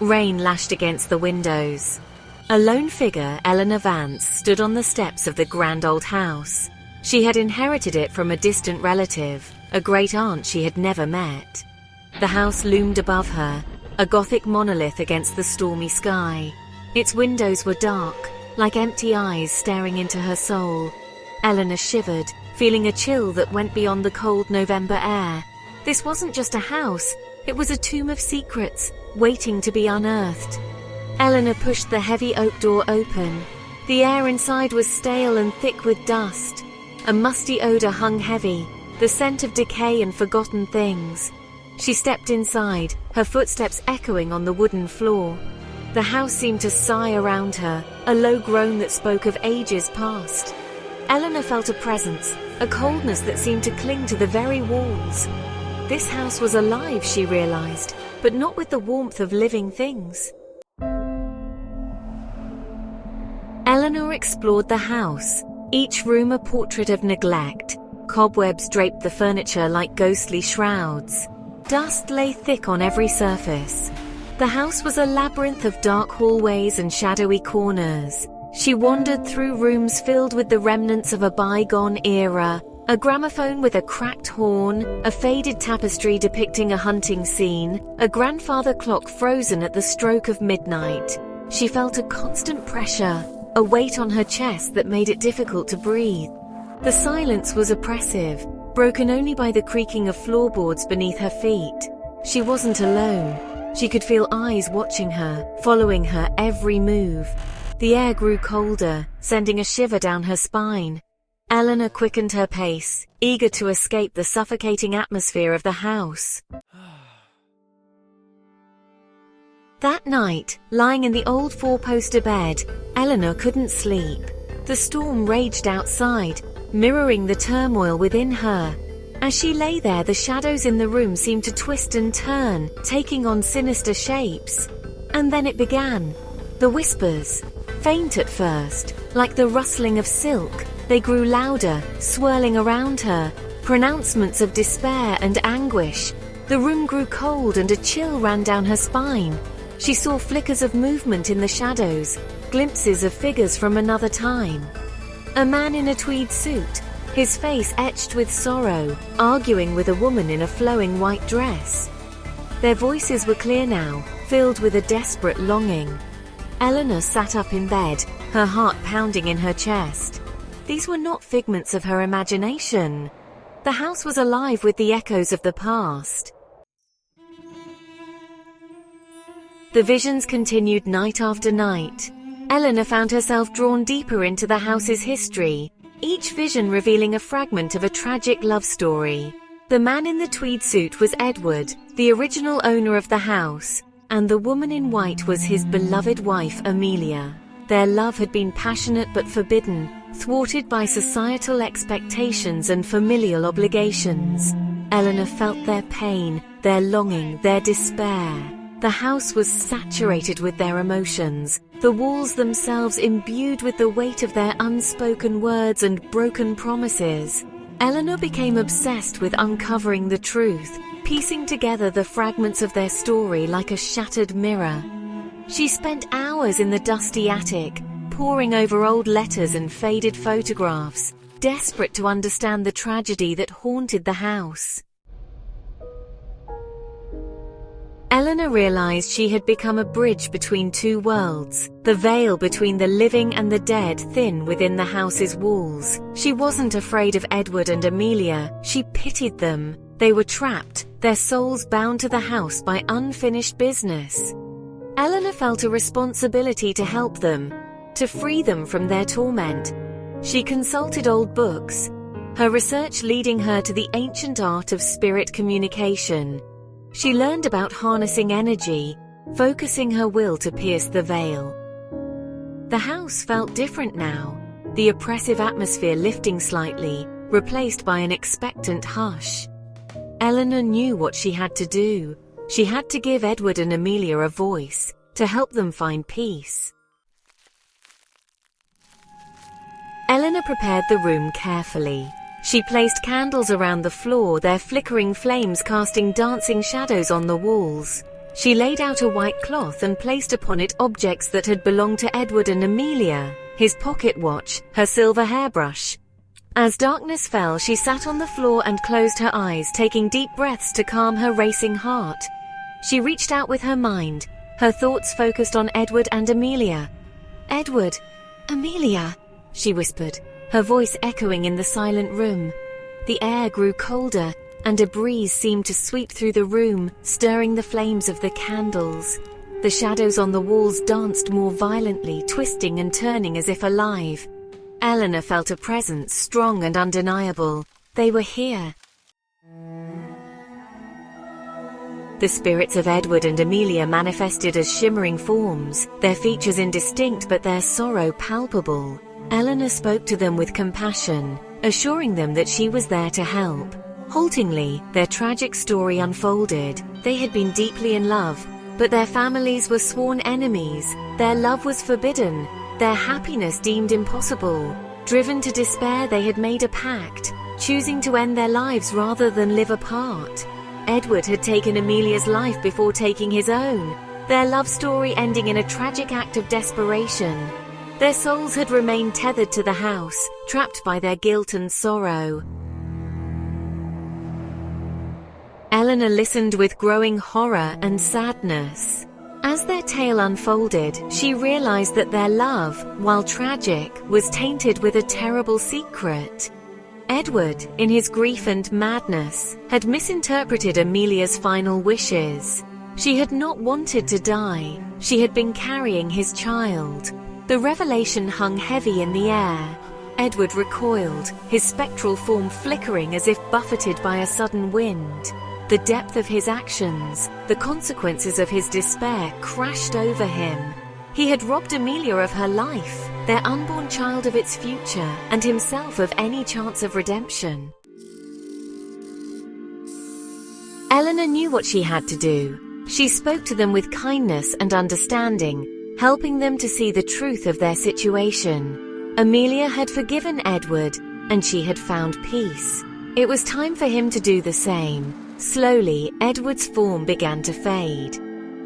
Rain lashed against the windows. A lone figure, Eleanor Vance, stood on the steps of the grand old house. She had inherited it from a distant relative, a great-aunt she had never met. The house loomed above her, a Gothic monolith against the stormy sky. Its windows were dark, like empty eyes staring into her soul. Eleanor shivered, feeling a chill that went beyond the cold November air. This wasn't just a house, it was a tomb of secrets, waiting to be unearthed. Eleanor pushed the heavy oak door open. The air inside was stale and thick with dust. A musty odor hung heavy, the scent of decay and forgotten things. She stepped inside, her footsteps echoing on the wooden floor. The house seemed to sigh around her, a low groan that spoke of ages past. Eleanor felt a presence, a coldness that seemed to cling to the very walls. This house was alive, she realized, but not with the warmth of living things. Eleanor explored the house, each room a portrait of neglect. Cobwebs draped the furniture like ghostly shrouds. Dust lay thick on every surface. The house was a labyrinth of dark hallways and shadowy corners. She wandered through rooms filled with the remnants of a bygone era, a gramophone with a cracked horn, a faded tapestry depicting a hunting scene, a grandfather clock frozen at the stroke of midnight. She felt a constant pressure, a weight on her chest that made it difficult to breathe. The silence was oppressive, broken only by the creaking of floorboards beneath her feet. She wasn't alone. She could feel eyes watching her, following her every move. The air grew colder, sending a shiver down her spine. Eleanor quickened her pace, eager to escape the suffocating atmosphere of the house. That night, lying in the old four-poster bed, Eleanor couldn't sleep. The storm raged outside, mirroring the turmoil within her. As she lay there, the shadows in the room seemed to twist and turn, taking on sinister shapes. And then it began. The whispers. Faint at first, like the rustling of silk, they grew louder, swirling around her. Pronouncements of despair and anguish. The room grew cold and a chill ran down her spine. She saw flickers of movement in the shadows, glimpses of figures from another time. A man in a tweed suit, his face etched with sorrow, arguing with a woman in a flowing white dress. Their voices were clear now, filled with a desperate longing. Eleanor sat up in bed, her heart pounding in her chest. These were not figments of her imagination. The house was alive with the echoes of the past. The visions continued night after night. Eleanor found herself drawn deeper into the house's history, each vision revealing a fragment of a tragic love story. The man in the tweed suit was Edward, the original owner of the house, and the woman in white was his beloved wife, Amelia. Their love had been passionate but forbidden, thwarted by societal expectations and familial obligations. Eleanor felt their pain, their longing, their despair. The house was saturated with their emotions, the walls themselves imbued with the weight of their unspoken words and broken promises. Eleanor became obsessed with uncovering the truth, piecing together the fragments of their story like a shattered mirror. She spent hours in the dusty attic, poring over old letters and faded photographs, desperate to understand the tragedy that haunted the house. Eleanor realized she had become a bridge between two worlds, the veil between the living and the dead thin within the house's walls. She wasn't afraid of Edward and Amelia, she pitied them. They were trapped, their souls bound to the house by unfinished business. Eleanor felt a responsibility to help them, to free them from their torment. She consulted old books, her research leading her to the ancient art of spirit communication. She learned about harnessing energy, focusing her will to pierce the veil. The house felt different now, the oppressive atmosphere lifting slightly, replaced by an expectant hush. Eleanor knew what she had to do. She had to give Edward and Amelia a voice, to help them find peace. Eleanor prepared the room carefully. She placed candles around the floor, their flickering flames casting dancing shadows on the walls. She laid out a white cloth and placed upon it objects that had belonged to Edward and Amelia, his pocket watch, her silver hairbrush. As darkness fell, she sat on the floor and closed her eyes, taking deep breaths to calm her racing heart. She reached out with her mind, her thoughts focused on Edward and Amelia. "Edward, Amelia," she whispered, her voice echoing in the silent room. The air grew colder, and a breeze seemed to sweep through the room, stirring the flames of the candles. The shadows on the walls danced more violently, twisting and turning as if alive. Eleanor felt a presence, strong and undeniable. They were here. The spirits of Edward and Amelia manifested as shimmering forms, their features indistinct but their sorrow palpable. Eleanor spoke to them with compassion, assuring them that she was there to help. Haltingly, their tragic story unfolded. They had been deeply in love, but their families were sworn enemies. Their love was forbidden, their happiness deemed impossible. Driven to despair, they had made a pact, choosing to end their lives rather than live apart. Edward had taken Amelia's life before taking his own, their love story ending in a tragic act of desperation. Their souls had remained tethered to the house, trapped by their guilt and sorrow. Eleanor listened with growing horror and sadness. As their tale unfolded, she realized that their love, while tragic, was tainted with a terrible secret. Edward, in his grief and madness, had misinterpreted Amelia's final wishes. She had not wanted to die. She had been carrying his child. The revelation hung heavy in the air. Edward recoiled, his spectral form flickering as if buffeted by a sudden wind. The depth of his actions, the consequences of his despair crashed over him. He had robbed Amelia of her life, their unborn child of its future, and himself of any chance of redemption. Eleanor knew what she had to do. She spoke to them with kindness and understanding, helping them to see the truth of their situation. Amelia had forgiven Edward, and she had found peace. It was time for him to do the same. Slowly, Edward's form began to fade.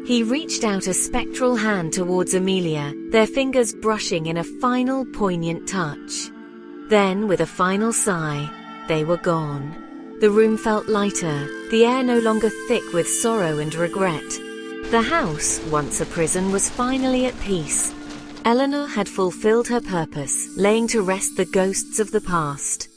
He reached out a spectral hand towards Amelia, their fingers brushing in a final poignant touch. Then, with a final sigh, they were gone. The room felt lighter, the air no longer thick with sorrow and regret. The house, once a prison, was finally at peace. Eleanor had fulfilled her purpose, laying to rest the ghosts of the past.